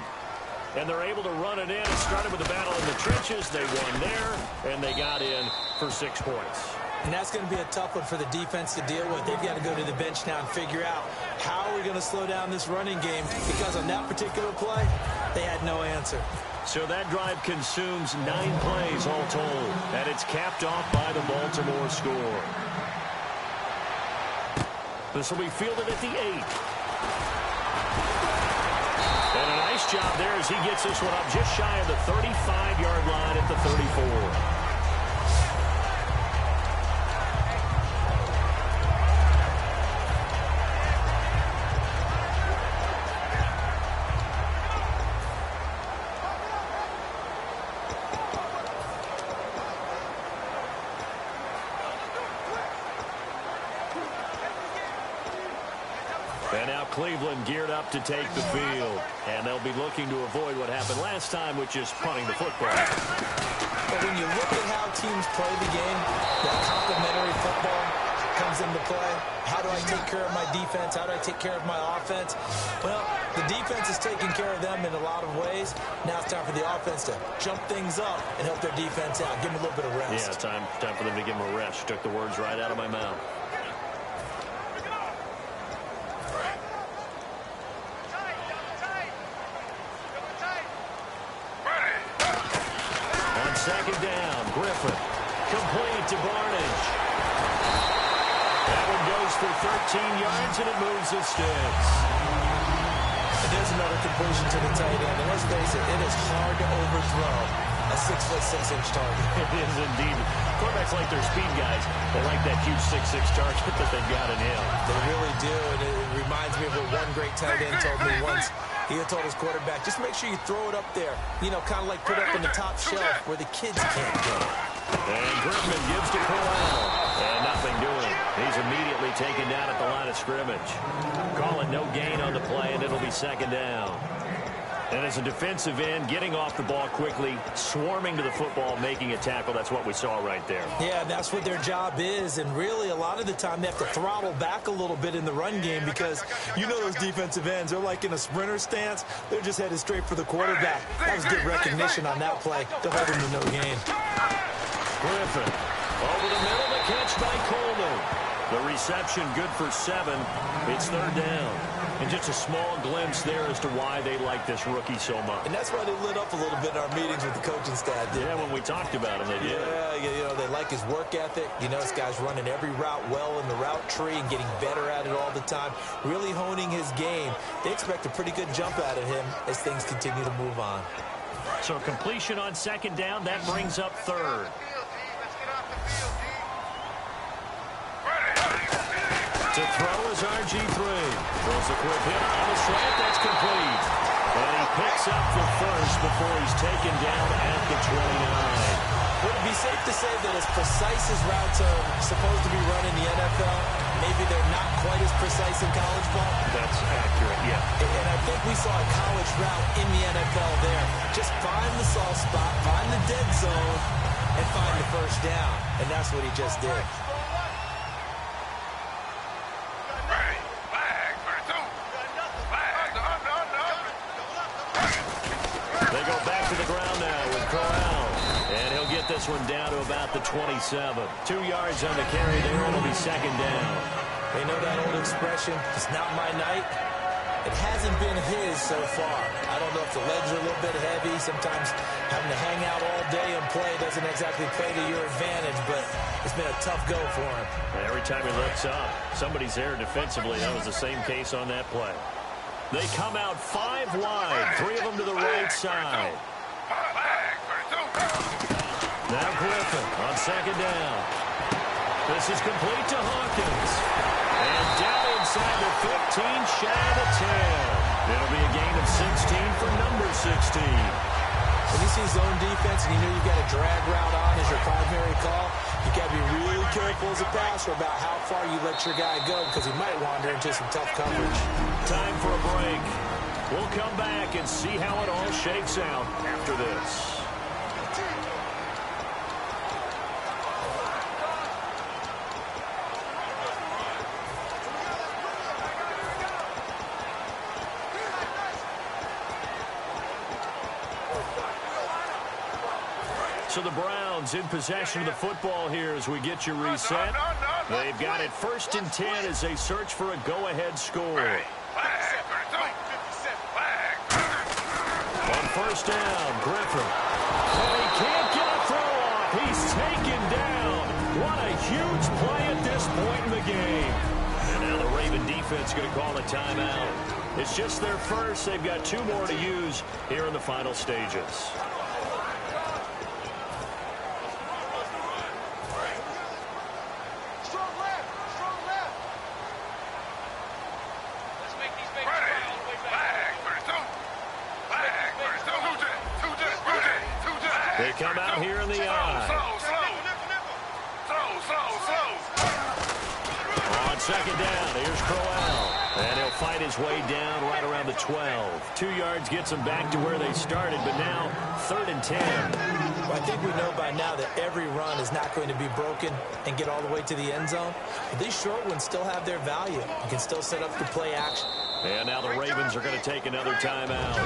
And they're able to run it in. It started with a battle in the trenches. They won there, and they got in for 6 points. And that's going to be a tough one for the defense to deal with. They've got to go to the bench now and figure out how are we going to slow down this running game, because on that particular play, they had no answer. So that drive consumes 9 plays all told, and it's capped off by the Baltimore score. This will be fielded at the 8. And a nice job there as he gets this one up just shy of the 35-yard line at the 34. And now Cleveland geared up to take the field. And they'll be looking to avoid what happened last time, which is punting the football. But when you look at how teams play the game, that complementary football comes into play. How do I take care of my defense? How do I take care of my offense? Well, the defense is taking care of them in a lot of ways. Now it's time for the offense to jump things up and help their defense out. Give them a little bit of rest. Yeah, time for them to give them a rest. Took the words right out of my mouth. Second down, Griffin. Complete to Barnage. That one goes for 13 yards, and it moves the sticks. And there's another completion to the tight end. And let's face it, it is hard to overthrow a 6'6" target. It is indeed. Quarterbacks like their speed guys. They like that huge 6'6" target that they've got in him. They really do, and it reminds me of what one great tight end told me once. He had told his quarterback, just make sure you throw it up there. You know, kind of like put it up in the top shelf where the kids can't get it. And Griffin gives to Corral. And nothing doing. He's immediately taken down at the line of scrimmage. Calling no gain on the play, and it'll be second down. And as a defensive end, getting off the ball quickly, swarming to the football, making a tackle, that's what we saw right there. Yeah, that's what their job is. And really, a lot of the time, they have to throttle back a little bit in the run game because you know those defensive ends, they're like in a sprinter stance. They're just headed straight for the quarterback. That was good recognition on that play to hold him to no gain. Griffin over the middle, the catch by Coleman. The reception good for 7. It's third down. And just a small glimpse there as to why they like this rookie so much. And that's why they lit up a little bit in our meetings with the coaching staff. Yeah, when we talked about him, they did. Yeah, you know, they like his work ethic. You know, this guy's running every route well in the route tree and getting better at it all the time, really honing his game. They expect a pretty good jump out of him as things continue to move on. So completion on second down, that brings up third. To throw is RG3. Throws a quick hit on the slant. That's complete. And he picks up the first before he's taken down at the 29. Would it be safe to say that as precise as routes are supposed to be run in the NFL, maybe they're not quite as precise in college ball? That's accurate, yeah. And I think we saw a college route in the NFL there. Just find the soft spot, find the dead zone, and find the first down. And that's what he just did. They go back to the ground now with Corral. And he'll get this one down to about the 27. 2 yards on the carry there, and it'll be second down. They know that old expression, it's not my night. It hasn't been his so far. I don't know if the legs are a little bit heavy. Sometimes having to hang out all day and play doesn't exactly play to your advantage, but it's been a tough go for him. Every time he looks up, somebody's there defensively. That was the same case on that play. They come out 5 wide, 3 of them to the right side. Now Griffin on second down. This is complete to Hawkins. And down inside the 15, shy of the 10. It'll be a gain of 16 for number 16. When you see zone defense and you know you've got a drag route on as your primary call, you've got to be really careful as a passer about how far you let your guy go because he might wander into some tough coverage. Time for a break. We'll come back and see how it all shakes out after this. So the Browns in possession of the football here as we get you reset. They've got it 1st and 10 as they search for a go-ahead score. On 1st down, Griffin. And he can't get a throw off. He's taken down. What a huge play at this point in the game. And now the Raven defense going to call a timeout. It's just their first. They've got 2 more to use here in the final stages. They come out here in the eye. On 2nd down, here's Crowell. And he'll fight his way down right around the 12. 2 yards gets them back to where they started, but now 3rd and 10. Well, I think we know by now that every run is not going to be broken and get all the way to the end zone. But these short ones still have their value. You can still set up the play action. And now the Ravens are going to take another timeout.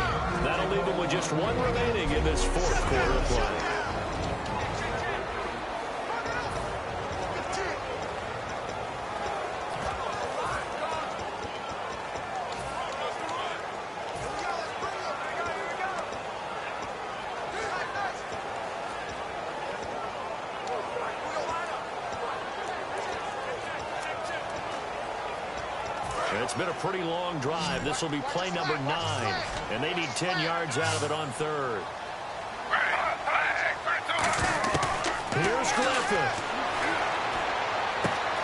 That'll leave them with just 1 remaining in this 4th quarter of play. It's been a pretty long drive. This will be play number 9. And they need 10 yards out of it on 3rd. Here's Griffin.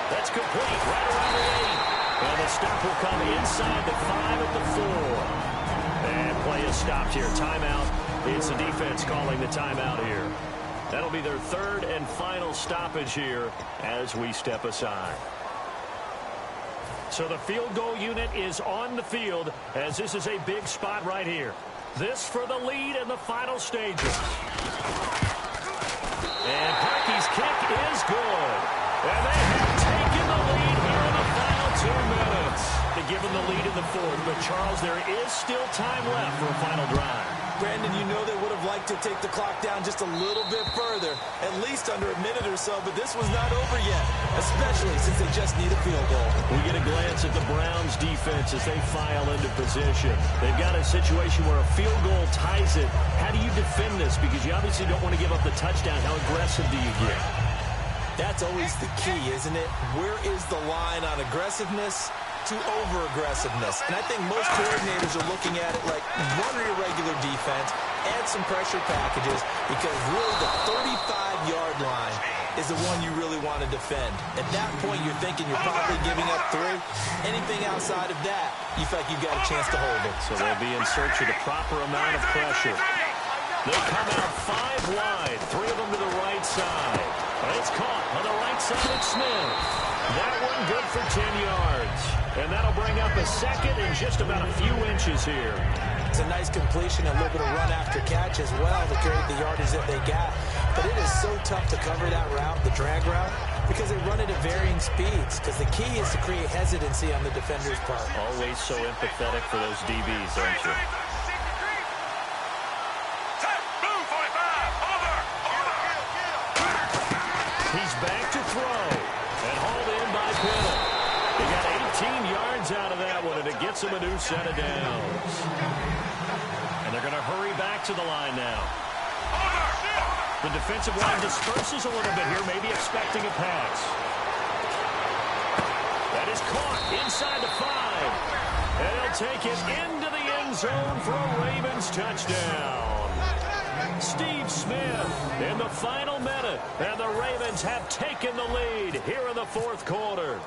That's complete right around the 8. And the stop will come inside the 5 at the 4. And play is stopped here. Timeout. It's the defense calling the timeout here. That'll be their 3rd and final stoppage here as we step aside. So the field goal unit is on the field as this is a big spot right here. This for the lead in the final stages. And Parkey's kick is good. And they have taken the lead here in the final 2 minutes. They give them the lead in the 4th, but Charles, there is still time left for a final drive. Brandon, you know they would have liked to take the clock down just a little bit further, at least under a minute or so, but this was not over yet, especially since they just need a field goal. We get a glance at the Browns defense as they file into position. They've got a situation where a field goal ties it. How do you defend this? Because you obviously don't want to give up the touchdown. How aggressive do you get? That's always the key, isn't it? Where is the line on aggressiveness to over-aggressiveness? And I think most coordinators are looking at it like run your regular defense, add some pressure packages, because really the 35-yard line is the one you really want to defend. At that point, you're thinking you're probably giving up 3. Anything outside of that, you feel like you've got a chance to hold it. So they'll be in search of the proper amount of pressure. They come out 5 wide, 3 of them to the right side. And it's caught on the right side of Smith. That one good for 10 yards. And that'll bring up a 2nd and just about a few inches here. It's a nice completion, a little bit of run after catch as well to create the yardage that they got. But it is so tough to cover that route, the drag route, because they run it at varying speeds. Because the key is to create hesitancy on the defender's part. Always so empathetic for those DBs, aren't you? He's back to throw. And hauled in by Kittle. He got 18 yards out of that one, and it gets him a new set of downs. And they're going to hurry back to the line now. The defensive line disperses a little bit here, maybe expecting a pass. That is caught inside the 5. And he'll take it into the end zone for a Ravens touchdown. Steve Smith in the final minute, and the Ravens have taken the lead here in the fourth quarter.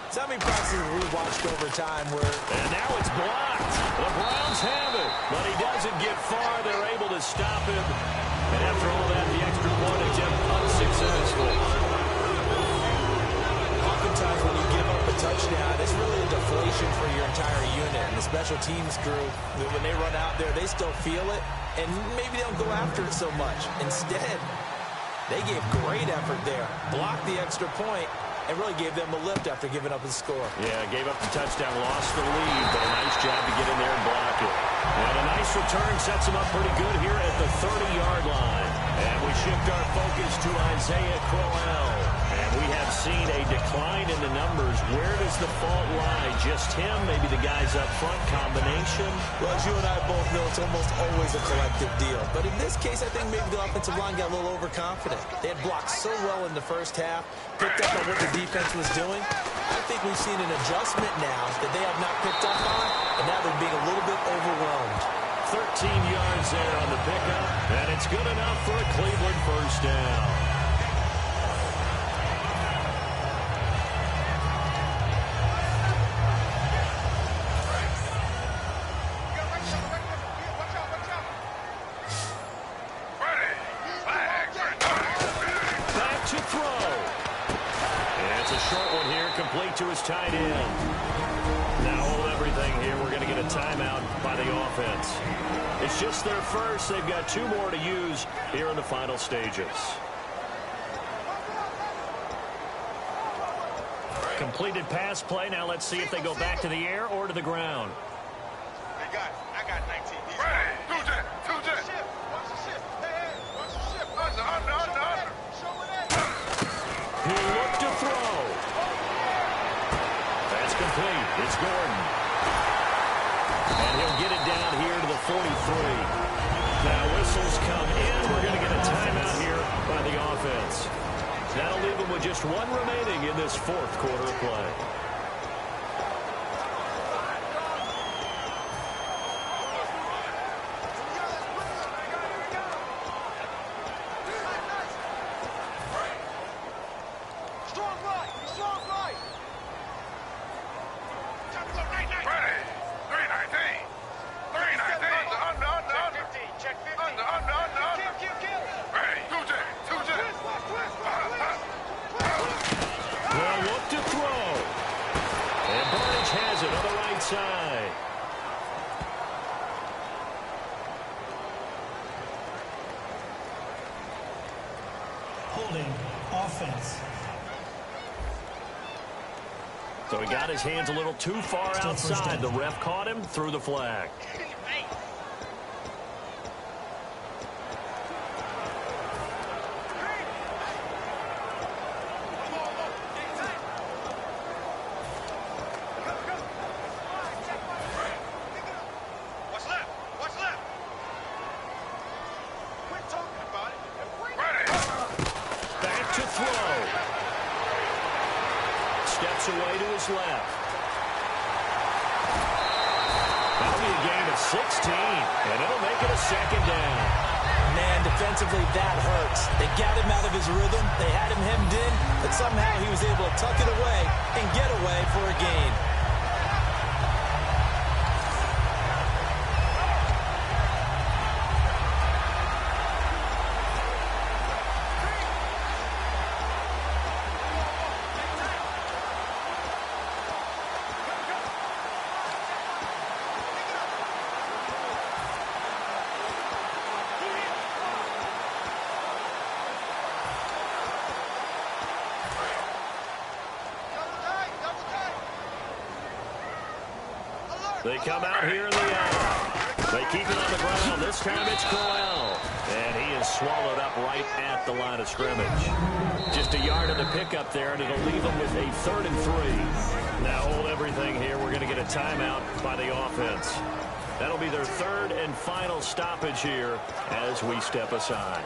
So many practices we've watched over time where... And now it's blocked. The Browns have it, but he doesn't get far. They're able to stop him. And after all that, the extra point attempt unsuccessful. Oftentimes when you give up a touchdown, it's really a deflation for your entire unit. And the special teams group, when they run out there, they still feel it. And maybe they don't go after it so much. Instead, they gave great effort there. Blocked the extra point. And really gave them a lift after giving up the score. Yeah, gave up the touchdown, lost the lead, but a nice job to get in there and block it. And a nice return sets them up pretty good here at the 30-yard line. And we shift our focus to Isaiah Crowell. And we have seen a decline in the numbers. Where does the fault lie? Just him? Maybe the guys up front? Combination? Well, as you and I both know, it's almost always a collective deal. But in this case, I think maybe the offensive line got a little overconfident. They had blocked so well in the first half, picked up on what the defense was doing. I think we've seen an adjustment now that they have not picked up on, and now they're being a little bit overwhelmed. 13 yards there on the pickup, and it's good enough for a Cleveland first down. To his tight end. Now hold everything here. We're going to get a timeout by the offense. It's just their first. They've got 2 more to use here in the final stages. Completed pass play. Now let's see if they go back to the air or to the ground. I got 19. Ready. 2 jet. He looked to throw. Complete. It's Gordon. And he'll get it down here to the 43. Now whistles come in. We're going to get a timeout here by the offense. That'll leave them with just 1 remaining in this fourth quarter of play. So he got his hands a little too far outside. The ref caught him, threw the flag. Away to his left. That'll be a gain of 16, and it'll make it a second down. Man, defensively, that hurts. They got him out of his rhythm. They had him hemmed in, but somehow he was able to tuck it away and get away for a gain. They come out here in the air. They keep it on the ground. This time it's Crowell. And he is swallowed up right at the line of scrimmage. Just a yard of the pickup there, and it'll leave them with a 3rd and 3. Now hold everything here. We're going to get a timeout by the offense. That'll be their 3rd and final stoppage here as we step aside.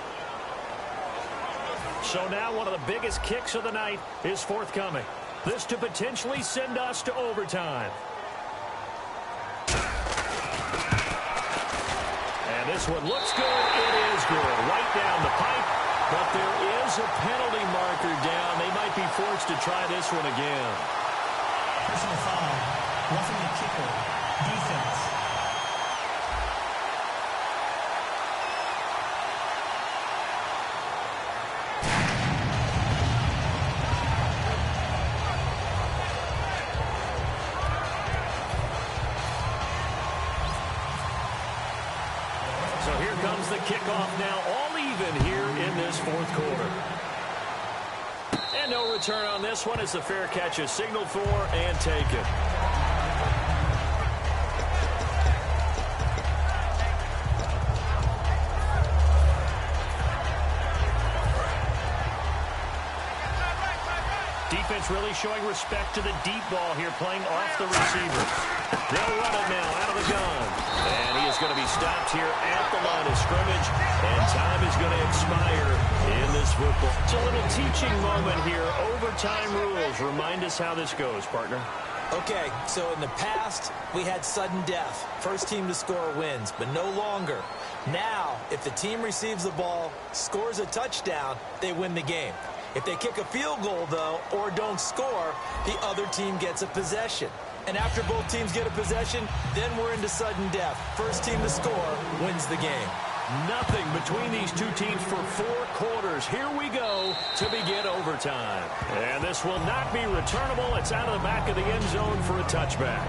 So now one of the biggest kicks of the night is forthcoming. This to potentially send us to overtime. And This one looks good. It is good. Right down the pipe. But there is a penalty marker down. They might be forced to try this one again. Personal foul. Roughing the kicker. Defense. So here comes the kickoff now, all even here in this fourth quarter. And no return on this one as the fair catch is signaled for and taken. Defense really showing respect to the deep ball here, playing off the receiver. They'll run it now out of the gun. And he is going to be stopped here at the line of scrimmage. And time is going to expire in this football. It's a little teaching moment here. Overtime rules. Remind us how this goes, partner. Okay, so in the past, we had sudden death. First team to score wins, but no longer. Now, if the team receives the ball, scores a touchdown, they win the game. If they kick a field goal, though, or don't score, the other team gets a possession. And after both teams get a possession, then we're into sudden death. First team to score wins the game. Nothing between these two teams for 4 quarters. Here we go to begin overtime. And this will not be returnable. It's out of the back of the end zone for a touchback.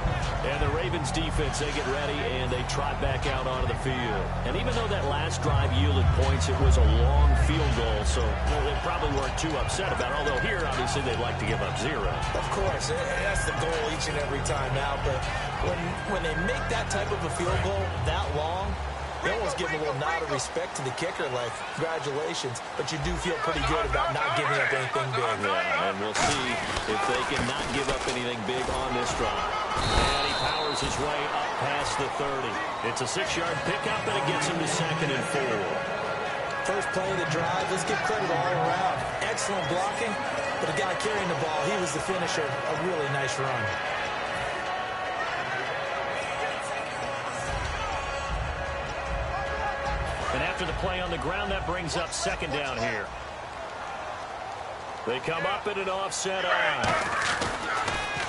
And the Ravens defense, they get ready, and they trot back out onto the field. And even though that last drive yielded points, it was a long field goal, so they probably weren't too upset about it. Although here, obviously, they'd like to give up 0. Of course, that's the goal each and every time out. But when they make that type of a field goal that long, they almost give a little nod of respect to the kicker, like, congratulations, but you do feel pretty good about not giving up anything big. Yeah, and we'll see if they can not give up anything big on this drive. And he powers his way up past the 30. It's a 6-yard pickup, and it gets him to 2nd and 4. First play of the drive, let's give credit all around. Excellent blocking, but the guy carrying the ball, he was the finisher. A really nice run. And after the play on the ground, that brings up 2nd down here. They come up in an offset eye.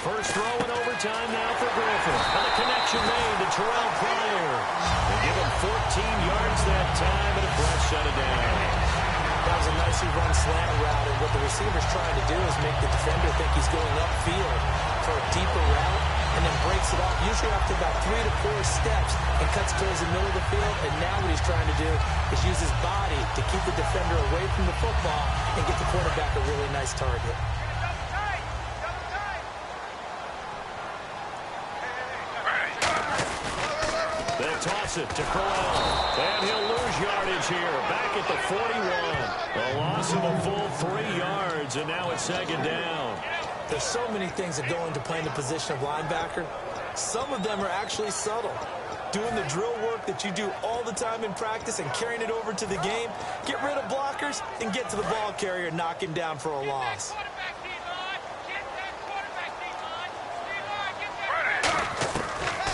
First throw in overtime now for Griffin. And the connection made to Terrell Pryor. They give him 14 yards that time, and a Brett shut it down. That was a nicely run slant route, and what the receiver's trying to do is make the defender think he's going upfield for a deeper route, and then breaks it off, usually after about 3 to 4 steps, and cuts towards the middle of the field. And now what he's trying to do is use his body to keep the defender away from the football and get the quarterback a really nice target. They'll toss it to Crowell, and he'll lose yardage here, back at the 41. A loss of a full 3 yards, and now it's 2nd down. There's so many things that go into playing the position of linebacker. Some of them are actually subtle. Doing the drill work that you do all the time in practice and carrying it over to the game. Get rid of blockers and get to the ball carrier and knock him down for a loss.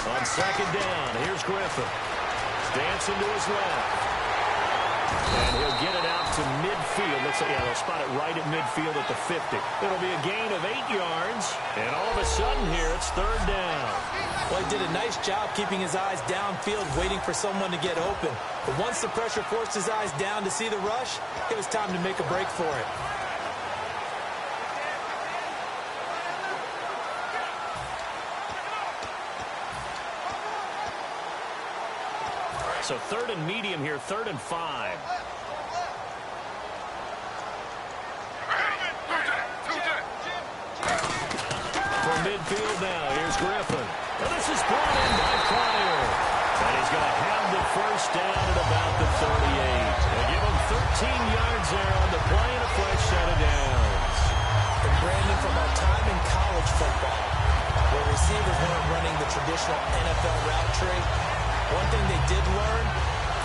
On 2nd down, here's Griffin. Dancing to his left. And he'll get it out to midfield. Looks like, yeah, they'll spot it right at midfield at the 50. It'll be a gain of 8 yards. And all of a sudden here, it's 3rd down. Well, he did a nice job keeping his eyes downfield, waiting for someone to get open. But once the pressure forced his eyes down to see the rush, it was time to make a break for it. So 3rd and medium here, 3rd and 5. From midfield now, here's Griffin. And this is brought in by Pryor. And he's going to have the first down at about the 38. They give him 13 yards there on the play and a fresh set of downs. And Brandon, from our time in college football, where receivers weren't running the traditional NFL route tree, one thing they did learn,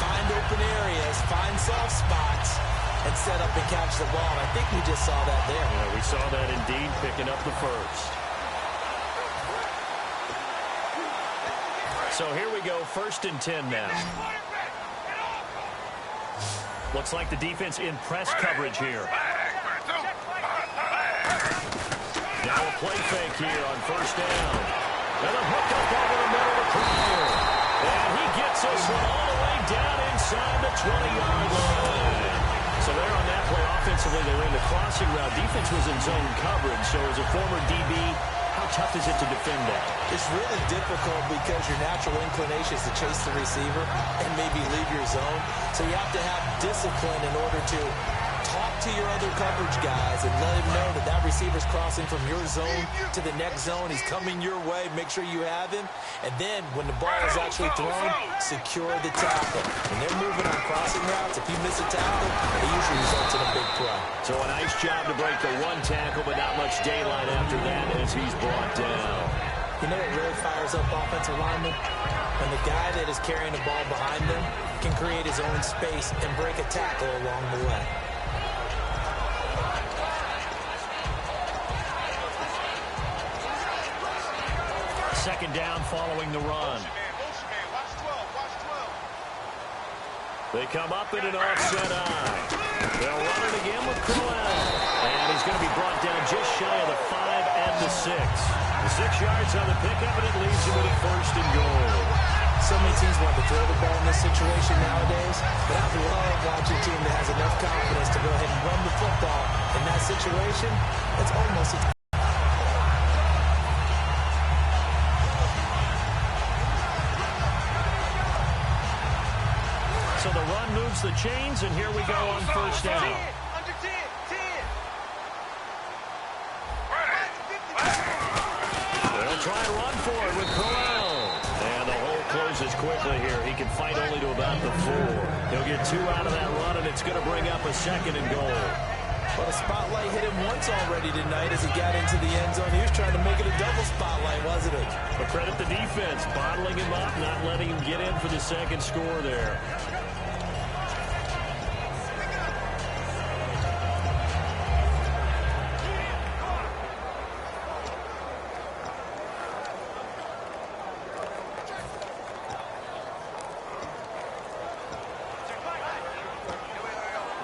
find open areas, find soft spots, and set up and catch the ball. And I think we just saw that there. Yeah, we saw that indeed, picking up the first. So here we go, 1st and 10 now. Looks like the defense in press coverage here. Now a play fake here on first down. And a hook up over the middle of Crowell. And he gets this one all the way down inside the 20-yard line. So there on that play, offensively, they ran the crossing route. Defense was in zone coverage. So as a former DB, how tough is it to defend that? It's really difficult because your natural inclination is to chase the receiver and maybe leave your zone. So you have to have discipline in order to talk to your other coverage guys and let him know that that receiver's crossing from your zone to the next zone. He's coming your way. Make sure you have him. And then when the ball is actually thrown, secure the tackle. When they're moving on crossing routes, if you miss a tackle, it usually results in a big play. So a nice job to break the one tackle, but not much daylight after that as he's brought down. You know what really fires up offensive linemen? When the guy that is carrying the ball behind them can create his own space and break a tackle along the way. Second down following the run. They come up in an offset eye. They'll run it again with Crowell. And he's going to be brought down just shy of the 5 and the 6. The 6 yards on the pickup, and it leaves him with a first and goal. So many teams want to throw the ball in this situation nowadays, but I love watching a team that has enough confidence to go ahead and run the football in that situation. It's almost a So the run moves the chains, and here we go on first down. Under 10, 10. They'll try and run for it with Crowell. And the hole closes quickly here. He can fight only to about the 4. He'll get 2 out of that run, and it's going to bring up a second and goal. Well, the spotlight hit him once already tonight as he got into the end zone. He was trying to make it a double spotlight, wasn't it? But credit the defense, bottling him up, not letting him get in for the second score there.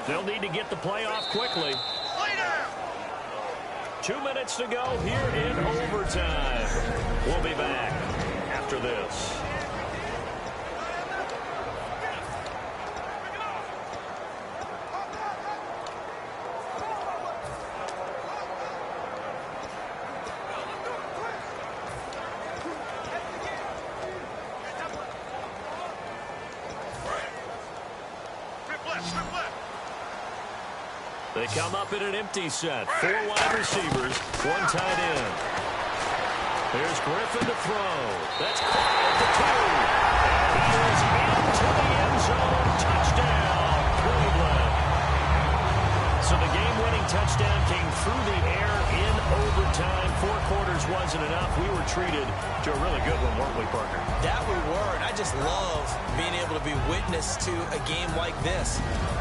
They'll need to get the play off quickly. 2 minutes to go here in overtime. We'll be back after this. They come up in an empty set. 4 wide receivers, 1 tight end. Here's Griffin to throw. That's caught at the 2. And he is into the end zone. Touchdown, Cleveland. So the game-winning touchdown came through the air in overtime. 4 quarters wasn't enough. We were treated to a really good one, weren't we, partner? That we were, and I just love being able to be witness to a game like this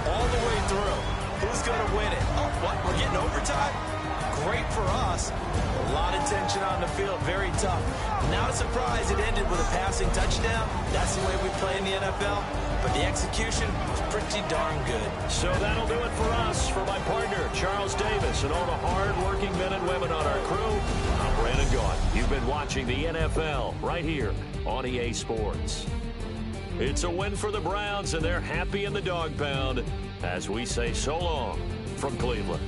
all the way through. Who's going to win it? Oh, what? We're getting overtime? Great for us. A lot of tension on the field. Very tough. Not a surprise it ended with a passing touchdown. That's the way we play in the NFL. But the execution was pretty darn good. So that'll do it for us. For my partner, Charles Davis, and all the hard-working men and women on our crew, I'm Brandon Gault. You've been watching the NFL right here on EA Sports. It's a win for the Browns, and they're happy in the dog pound as we say so long from Cleveland.